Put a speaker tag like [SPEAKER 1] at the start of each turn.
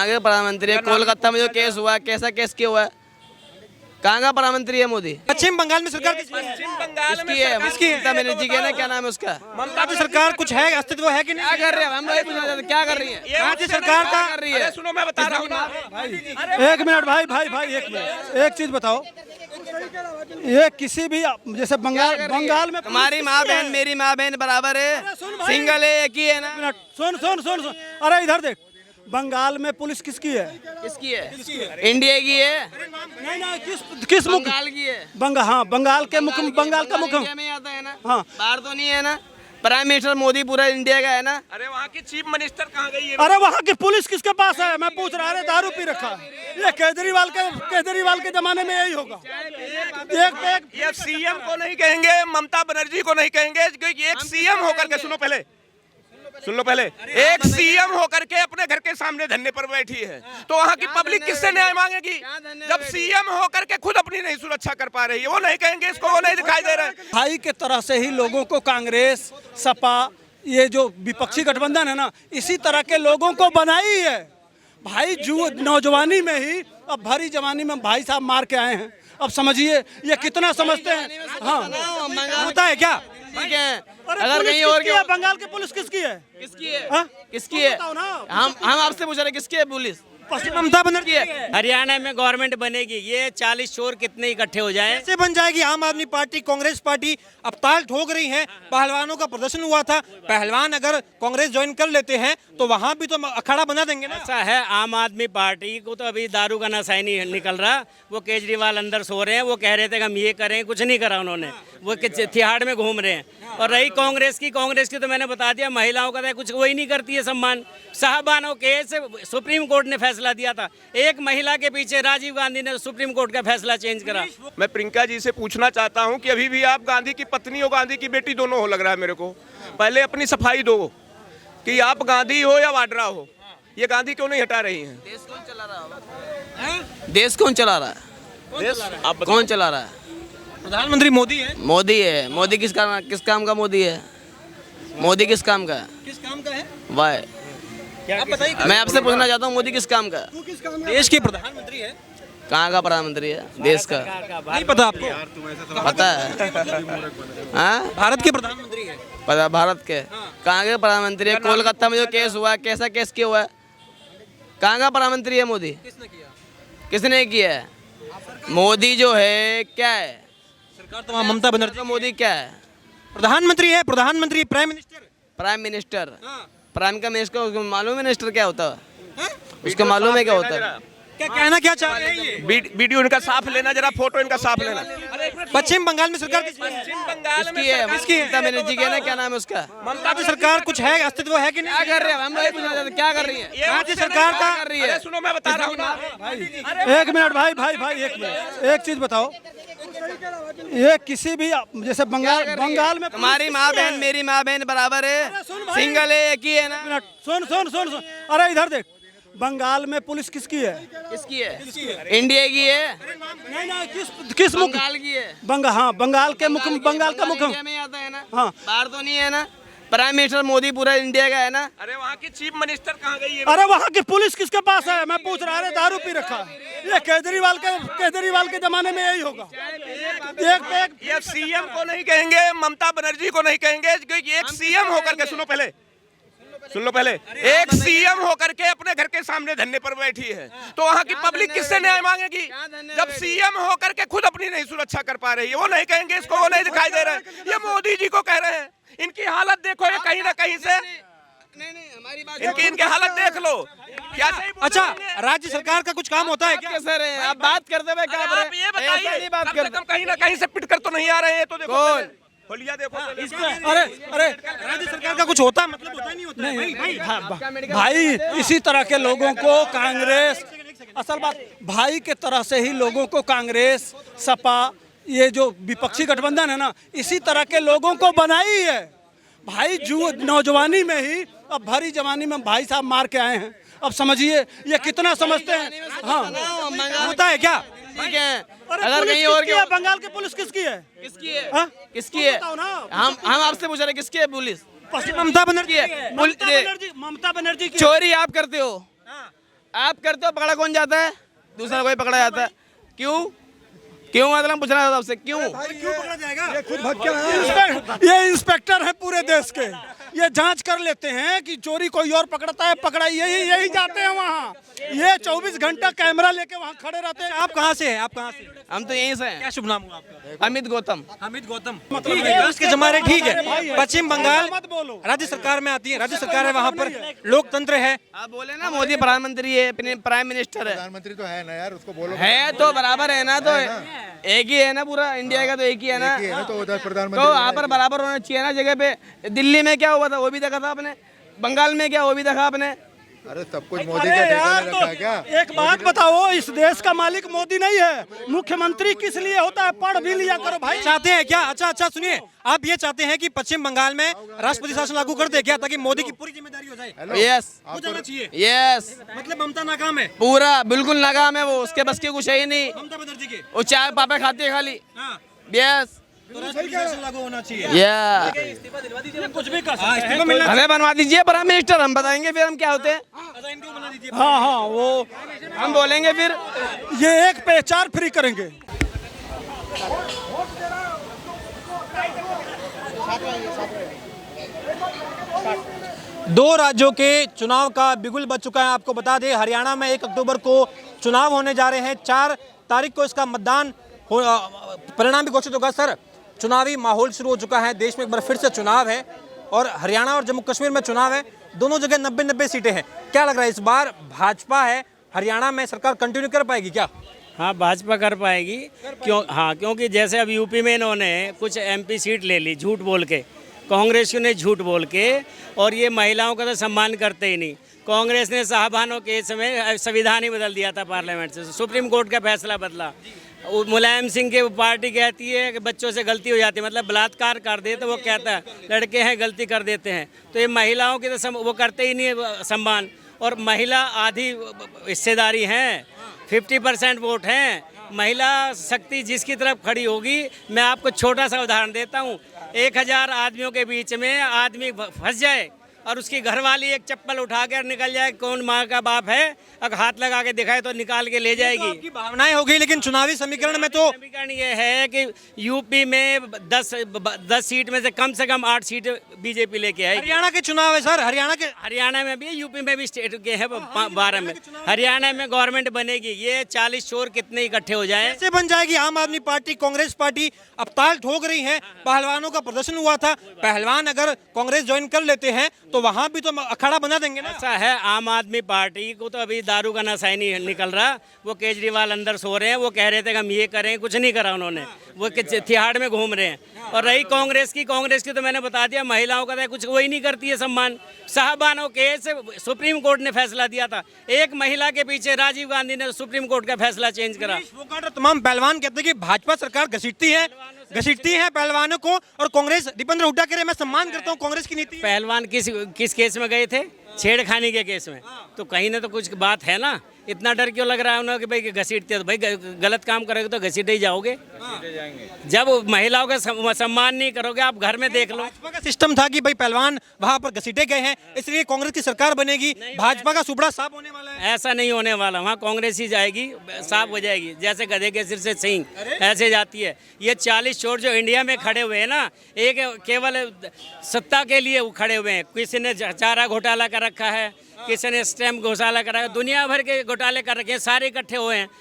[SPEAKER 1] कहाँ के प्रधानमंत्री है? कोलकाता में जो केस हुआ, कैसा केस क्यों हुआ है? कहाँ का प्रधानमंत्री है मोदी?
[SPEAKER 2] पश्चिम बंगाल में सरकार किसकी है?
[SPEAKER 1] किसकी है? ममता बनर्जी की है ना, क्या नाम है उसका?
[SPEAKER 2] ममता की सरकार कुछ है, अस्तित्व है कि नहीं?
[SPEAKER 1] क्या कर रहे हैं? हम वही पूछना चाहते हैं, क्या कर रही है
[SPEAKER 2] राज्य सरकार का
[SPEAKER 1] कर रही है?
[SPEAKER 3] सुनो मैं बता रहा हूँ ना,
[SPEAKER 4] एक मिनट भाई भाई भाई, एक मिनट, एक चीज बताओ, ये किसी भी जैसे बंगाल में
[SPEAKER 1] तुम्हारी माँ बहन मेरी माँ बहन बराबर है, सिंगल है, एक ही है ना।
[SPEAKER 4] मिनट, सुन सुन सुन सुन, अरे इधर देख, बंगाल में पुलिस किसकी है?
[SPEAKER 1] किसकी है? इंडिया की है,
[SPEAKER 4] नहीं नहीं, किस मुख्य?
[SPEAKER 1] बंगाल की है।
[SPEAKER 4] हाँ, बंगाल का मुख्य।
[SPEAKER 1] इंडिया में आता है ना,
[SPEAKER 4] हाँ।
[SPEAKER 1] बाहर तो नहीं है ना। प्राइम मिनिस्टर मोदी पूरा इंडिया का है ना।
[SPEAKER 3] अरे वहाँ की चीफ मिनिस्टर कहाँ गई है?
[SPEAKER 4] अरे वहाँ की पुलिस किसके पास है? मैं पूछ रहा, अरे दारू पी रखा है। ये केजरीवाल के जमाने में यही होगा। एक
[SPEAKER 3] ये सीएम को नहीं कहेंगे, ममता बनर्जी को नहीं कहेंगे, क्योंकि एक सीएम होकर के, सुन लो पहले, एक सीएम होकर के अपने घर के सामने धरने पर बैठी है, तो वहाँ की पब्लिक किससे न्याय मांगेगी जब सीएम होकर के खुद अपनी नहीं सुरक्षा कर पा रही है? वो नहीं कहेंगे, इसको वो नहीं दिखाई दे रहा है।
[SPEAKER 4] भाई के तरह से ही लोगों को कांग्रेस, सपा, ये जो विपक्षी गठबंधन है ना, इसी तरह के लोगों को बनाई है भाई। जो नौजवानी में ही, अब भरी जवानी में भाई साहब मार के आए हैं। अब समझिए ये कितना समझते हैं। हाँ,
[SPEAKER 2] होता है क्या?
[SPEAKER 1] ठीक है,
[SPEAKER 4] अरे
[SPEAKER 1] अगर
[SPEAKER 4] पुलिस
[SPEAKER 1] कहीं और
[SPEAKER 4] किसकी है? बंगाल की पुलिस किसकी है?
[SPEAKER 1] किसकी है?
[SPEAKER 4] हाँ?
[SPEAKER 1] किसकी है?
[SPEAKER 4] बताओ ना।
[SPEAKER 1] हम आपसे पूछ रहे हैं, किसकी है पुलिस?
[SPEAKER 2] ममता बनर्जी
[SPEAKER 1] है।
[SPEAKER 2] है।
[SPEAKER 5] हरियाणा में गवर्नमेंट बनेगी, ये 40 चोर कितने इकट्ठे हो जाएं?
[SPEAKER 2] कैसे बन जाएगी? आम आदमी पार्टी, कांग्रेस पार्टी अब ताल ठोक रही है। पहलवानों का प्रदर्शन हुआ था, पहलवान अगर कांग्रेस ज्वाइन कर लेते हैं तो वहां भी तो अखाड़ा बना देंगे ना।
[SPEAKER 5] ऐसा है, आम आदमी पार्टी को तो अभी दारू का नशा ही नहीं निकल रहा। वो केजरीवाल अंदर सो रहे हैं, वो कह रहे थे कि हम ये करें, कुछ नहीं करा उन्होंने। वो तिहाड़ में घूम रहे हैं। और रही कांग्रेस की तो मैंने बता दिया, महिलाओं का कुछ वही नहीं करती है सम्मान। साहबानों केस सुप्रीम कोर्ट ने फैसला दिया था, एक महिला के पीछे राजीव गांधी ने सुप्रीम कोर्ट का फैसला चेंज करा।
[SPEAKER 3] मैं प्रियंका जी से पूछना चाहता हूं कि अभी भी आप गांधी की पत्नी हो, गांधी की बेटी दोनों हो, लग रहा है मेरे को। पहले अपनी सफाई दो कि आप गांधी हो या वाड्रा हो, ये गांधी क्यों नहीं हटा रही हैं?
[SPEAKER 1] देश कौन चला रहा है? देश कौन चला रहा है?
[SPEAKER 3] देश आप
[SPEAKER 1] कौन चला रहा है?
[SPEAKER 2] प्रधानमंत्री मोदी है।
[SPEAKER 1] मोदी है। मोदी किस काम का मोदी है? मोदी किस काम का है?
[SPEAKER 2] किस काम का है?
[SPEAKER 1] वाह,
[SPEAKER 2] आप बताइए।
[SPEAKER 1] मैं आपसे पूछना चाहता हूँ, मोदी किस काम का है?
[SPEAKER 2] देश के प्रधानमंत्री है।
[SPEAKER 1] कहाँ का प्रधानमंत्री है? देश का
[SPEAKER 2] नहीं पता आपको?
[SPEAKER 1] पता है? हाँ,
[SPEAKER 2] भारत के प्रधानमंत्री है।
[SPEAKER 1] पता, भारत के कहाँ के प्रधानमंत्री है? कोलकाता में जो केस हुआ, कैसा केस क्यों हुआ है? कहाँ का प्रधानमंत्री है मोदी? किसने किया है? मोदी जो है क्या है?
[SPEAKER 2] सरकार तो वहाँ ममता बनर्जी।
[SPEAKER 1] तो मोदी क्या है?
[SPEAKER 2] प्रधानमंत्री है, प्रधानमंत्री, प्राइम मिनिस्टर।
[SPEAKER 1] Prime minister.
[SPEAKER 2] हाँ।
[SPEAKER 1] प्राइम का मिनिस्टर, उसको मालूम है मिनिस्टर क्या होता है? उसको मालूम है क्या होता है?
[SPEAKER 2] क्या कहना क्या चाह रहे हैं ये?
[SPEAKER 3] वीडियो इनका साफ लेना, जरा फोटो इनका साफ लेना।
[SPEAKER 2] पश्चिम बंगाल में सरकार किसकी है?
[SPEAKER 3] पश्चिम बंगाल में
[SPEAKER 1] किसकी है?
[SPEAKER 2] किसकी है?
[SPEAKER 1] ममता बनर्जी की है ना, क्या नाम है उसका?
[SPEAKER 2] ममता की सरकार कुछ है, अस्तित्व है कि नहीं?
[SPEAKER 1] क्या कर रहे हैं? हम वही पूछना चाहते हैं, क्या कर रही है?
[SPEAKER 2] राज्य सरकार का
[SPEAKER 1] कर रही है?
[SPEAKER 3] सुनो मैं बता रहा हूँ ना,
[SPEAKER 4] एक मिनट भाई भाई भाई, एक मिनट, एक चीज बताओ, ये किसी भी जैसे बंगाल में
[SPEAKER 1] तुम्हारी माँ बहन मेरी माँ बहन बराबर है, सिंगल है, एक ही है ना।
[SPEAKER 4] मिनट, सुन सुन सुन सुन, अरे इधर देख, बंगाल में पुलिस किसकी है?
[SPEAKER 1] किसकी है? इंडिया की है,
[SPEAKER 4] नहीं नहीं, किस मुख्य?
[SPEAKER 1] बंगाल की है।
[SPEAKER 4] हाँ, बंगाल का मुख्य।
[SPEAKER 1] इंडिया में आता है ना।
[SPEAKER 4] हाँ।
[SPEAKER 1] बाहर तो नहीं है ना। प्राइम मिनिस्टर मोदी पूरा इंडिया का है ना।
[SPEAKER 3] अरे वहाँ की चीफ मिनिस्टर कहाँ गई है?
[SPEAKER 4] अरे वहाँ की पुलिस किसके पास है? मैं पूछ रहा, अरे दारू पी रखा है। ये केजरीवाल के जमाने में यही होगा। एक
[SPEAKER 3] ये सीएम को नहीं कहेंगे, ममता बनर्जी को नहीं कहेंगे, क्योंकि एक सीएम होकर के, सुन लो पहले, एक सीएम होकर के अपने घर के सामने धरने पर बैठी है, तो वहाँ की पब्लिक किससे न्याय मांगेगी जब सीएम होकर के खुद अपनी नहीं सुरक्षा कर पा रही है? वो नहीं कहेंगे, इसको वो नहीं दिखाई दे रहा है। ये मोदी जी को कह रहे हैं, इनकी हालत देखो, ये कहीं ना कहीं से
[SPEAKER 1] हमारी बात
[SPEAKER 3] इनकी हालत देख लो। क्या सही बोल
[SPEAKER 2] अच्छा,
[SPEAKER 3] रहे हैं?
[SPEAKER 2] राज्य सरकार का कुछ काम होता है क्या?
[SPEAKER 1] कैसे रहे? आप बात करते हुए क्या
[SPEAKER 3] अरे आप ये बताइए,
[SPEAKER 1] बात
[SPEAKER 3] कम से
[SPEAKER 1] करते
[SPEAKER 3] कम कहीं ना कहीं से पिट कर तो नहीं आ रहे हैं? तो देखो
[SPEAKER 1] कौन?
[SPEAKER 3] होलिया देखो।
[SPEAKER 4] अरे
[SPEAKER 2] राज्य सरकार का कुछ होता मतलब होता ही नहीं होता है।
[SPEAKER 4] भाई, इसी तरह के लोगों को कांग्रेस, असल बात, भाई के तरह से ही लोगों को कांग्रेस, सपा, ये जो विपक्षी गठबंधन है ना, इसी तरह के लोगों को बनाई है भाई। जो नौजवानी में ही, अब भरी जवानी में भाई साहब मार के आए हैं। अब समझिए ये कितना समझते हैं। हाँ,
[SPEAKER 2] होता है क्या?
[SPEAKER 1] ठीक है,
[SPEAKER 4] अरे
[SPEAKER 1] अगर
[SPEAKER 4] पुलिस
[SPEAKER 1] कहीं और
[SPEAKER 4] किसकी है? बंगाल की पुलिस किसकी है?
[SPEAKER 1] किसकी है?
[SPEAKER 4] हाँ?
[SPEAKER 1] किसकी है?
[SPEAKER 4] बताओ ना।
[SPEAKER 1] हम आपसे पूछ रहे हैं, किसकी है पुलिस?
[SPEAKER 2] ममता बनर्जी
[SPEAKER 1] किसकी है?
[SPEAKER 4] ममता बनर्जी की।
[SPEAKER 1] चोरी आप करते हो, आप करते हो, पकड़ा कौन जाता है? दूसरा कोई पकड़ा जाता है। क्यों क्यों मतलब पूछना था आपसे, क्यों?
[SPEAKER 2] क्यों पकड़ा जाएगा?
[SPEAKER 4] ये इंस्पेक्टर है पूरे देश के, ये जांच कर लेते हैं कि चोरी कोई और पकड़ता है, पकड़ा यही जाते हैं वहाँ। ये 24 घंटा कैमरा लेके वहाँ खड़े रहते हैं।
[SPEAKER 2] आप कहाँ से हैं? आप कहाँ से?
[SPEAKER 1] हम तो यहीं से
[SPEAKER 2] क्या
[SPEAKER 1] हैं।
[SPEAKER 2] शुभ नाम हुआ आपका?
[SPEAKER 1] अमित गौतम।
[SPEAKER 2] अमित गौतम। ठीक है, देश के जमाने ठीक है। पश्चिम बंगाल
[SPEAKER 4] मत बोलो।
[SPEAKER 2] राज्य सरकार में आती है, राज्य सरकार है, वहाँ पर लोकतंत्र है।
[SPEAKER 1] आप बोले ना मोदी प्रधानमंत्री है, प्राइम मिनिस्टर है।
[SPEAKER 6] प्रधानमंत्री तो है ना यार, उसको बोलो।
[SPEAKER 1] है तो बराबर है ना, तो एक ही है ना, पूरा इंडिया का तो एक ही है ना।
[SPEAKER 6] ये है ना, तो उधर
[SPEAKER 1] तो
[SPEAKER 6] प्रधानमंत्री
[SPEAKER 1] यहाँ पर बराबर होना चाहिए ना जगह पे। दिल्ली में क्या हुआ था वो भी देखा था आपने, बंगाल में क्या वो भी देखा आपने।
[SPEAKER 6] अरे सब कुछ मोदी
[SPEAKER 4] अरे
[SPEAKER 6] के ठेके
[SPEAKER 4] यार,
[SPEAKER 6] में
[SPEAKER 4] तो
[SPEAKER 6] रखा है क्या?
[SPEAKER 4] एक बात बताओ, इस देश का मालिक मोदी नहीं है, मुख्यमंत्री किस लिए होता है? पढ़ भी लिया करो भाई।
[SPEAKER 2] चाहते हैं क्या? अच्छा सुनिए, आप ये चाहते हैं कि पश्चिम बंगाल में राष्ट्रपति शासन लागू कर दे क्या, ताकि मोदी की पूरी जिम्मेदारी हो जाए?
[SPEAKER 6] हेलो,
[SPEAKER 1] यस
[SPEAKER 2] हो जाना चाहिए।
[SPEAKER 1] यस,
[SPEAKER 2] मतलब ममता नाकाम है?
[SPEAKER 1] पूरा बिल्कुल नाकाम है वो, उसके बस की कुछ है ही नहीं।
[SPEAKER 2] ममता बनर्जी के?
[SPEAKER 1] वो चाय पापा खाती है खाली।
[SPEAKER 2] हाँ,
[SPEAKER 1] यस
[SPEAKER 2] तो राष्ट्रपति शासन लागू होना चाहिए।
[SPEAKER 1] या
[SPEAKER 4] कुछ भी कर
[SPEAKER 2] हाँ,
[SPEAKER 4] सकते
[SPEAKER 2] इस्तीफा
[SPEAKER 4] हैं।
[SPEAKER 2] मिलना
[SPEAKER 1] हमें बनवा दीजिए प्राइम मिनिस्टर, हम बताएंगे फिर हम क्या होते हैं।
[SPEAKER 2] चाहिए। इनको बना दीजिए।
[SPEAKER 4] हाँ, वो
[SPEAKER 1] हम बोलेंगे फिर।
[SPEAKER 4] ये एक पे 4 फ्री करेंगे।
[SPEAKER 2] दो राज्यों के चुनाव का बिगुल बज चुका है। आपको बता दें, हरियाणा में 1 अक्टूबर को चुनाव होने जा रहे हैं। 4 तारीख को इसका मतदान परिणाम भी घोषित होगा। सर, चुनावी माहौल शुरू हो चुका है, देश में एक बार फिर से चुनाव है और हरियाणा और जम्मू कश्मीर में चुनाव है। दोनों जगह 90-90 सीटें हैं। क्या लग रहा है, इस बार भाजपा है हरियाणा में, सरकार कंटिन्यू कर पाएगी क्या?
[SPEAKER 5] हाँ, भाजपा कर पाएगी। क्योंकि जैसे अब यूपी में इन्होंने कुछ एमपी सीट ले ली झूठ बोल के, कांग्रेस ने झूठ बोल के, और ये महिलाओं का तो सम्मान करते ही नहीं। कांग्रेस ने साहबानों केस में संविधान ही बदल दिया था पार्लियामेंट से, सुप्रीम कोर्ट का फैसला बदला। मुलायम सिंह की पार्टी कहती है कि बच्चों से गलती हो जाती है, मतलब बलात्कार कर दे तो वो कहता है लड़के हैं गलती कर देते हैं। तो ये महिलाओं की तो वो करते ही नहीं है सम्मान, और महिला आधी हिस्सेदारी हैं, 50% वोट हैं। महिला शक्ति जिसकी तरफ खड़ी होगी, मैं आपको छोटा सा उदाहरण देता हूँ। 1000 आदमियों के बीच में आदमी फंस जाए और उसकी घरवाली एक चप्पल उठा कर निकल जाए, कौन माँ का बाप है, अगर हाथ लगा के दिखाए तो निकाल के ले जाएगी।
[SPEAKER 2] आपकी भावनाएं हो गई, लेकिन चुनावी समीकरण में तो
[SPEAKER 5] समीकरण ये है कि यूपी में 10 सीट में से कम 8 सीट बीजेपी लेके आएगी।
[SPEAKER 2] हरियाणा के चुनाव है सर,
[SPEAKER 5] हरियाणा में भी, यूपी में भी स्टेट के हैं 12 में। हरियाणा में गवर्नमेंट बनेगी, ये 40 चोर कितने इकट्ठे हो जाए।
[SPEAKER 2] कैसे बन जाएगी? आम आदमी पार्टी, कांग्रेस पार्टी अब ताल ठोक रही है। पहलवानों का प्रदर्शन हुआ था, पहलवान अगर कांग्रेस ज्वाइन कर लेते हैं तो वहां भी तो अखाड़ा बना देंगे ना।
[SPEAKER 5] ऐसा है, आम आदमी पार्टी को तो अभी दारू का नशा ही नहीं निकल रहा। वो केजरीवाल अंदर सो रहे हैं, वो कह रहे थे कि हम ये करें, कुछ नहीं करा उन्होंने। वो तिहाड़ में घूम रहे हैं। और रही कांग्रेस की तो मैंने बता दिया, महिलाओं का तो कुछ वही नहीं करती है सम्मान। साहबानों केस सुप्रीम कोर्ट ने फैसला दिया था, एक महिला के पीछे राजीव गांधी ने सुप्रीम कोर्ट का फैसला चेंज करा।
[SPEAKER 2] वो कहा तमाम पहलवान कहते हैं कि भाजपा सरकार घसीटती है पहलवानों को, और कांग्रेस, दीपेंद्र हुड्डा कह रहे मैं सम्मान करता हूं कांग्रेस की नीति।
[SPEAKER 5] पहलवान किस केस में गए थे? छेड़खानी के केस में। तो कहीं ना तो कुछ बात है ना। इतना डर क्यों लग रहा है उन्हें कि भाई घसीटते, तो भाई गलत काम करोगे तो घसीटे ही जाओगे। जब महिलाओं का सम्मान नहीं करोगे, आप घर में देख लो।
[SPEAKER 2] भाजपा का सिस्टम था कि भाई पहलवान वहां पर घसीटे गए हैं, इसलिए कांग्रेस की सरकार बनेगी, भाजपा का सुपड़ा साफ होने वाला है।
[SPEAKER 5] ऐसा नहीं होने वाला, वहाँ कांग्रेस ही जाएगी, साफ हो जाएगी। जैसे गधे के सिर से सिंह ऐसे जाती है। ये 40 चोर जो इंडिया में खड़े हुए हैं ना, एक केवल सत्ता के लिए वो खड़े हुए हैं। किसी ने चारा घोटाला कर रखा है, किसी ने स्टैम्प घोटाला कर रखा है, दुनिया भर के घोटाले कर रखे हैं, सारे इकट्ठे हुए हैं।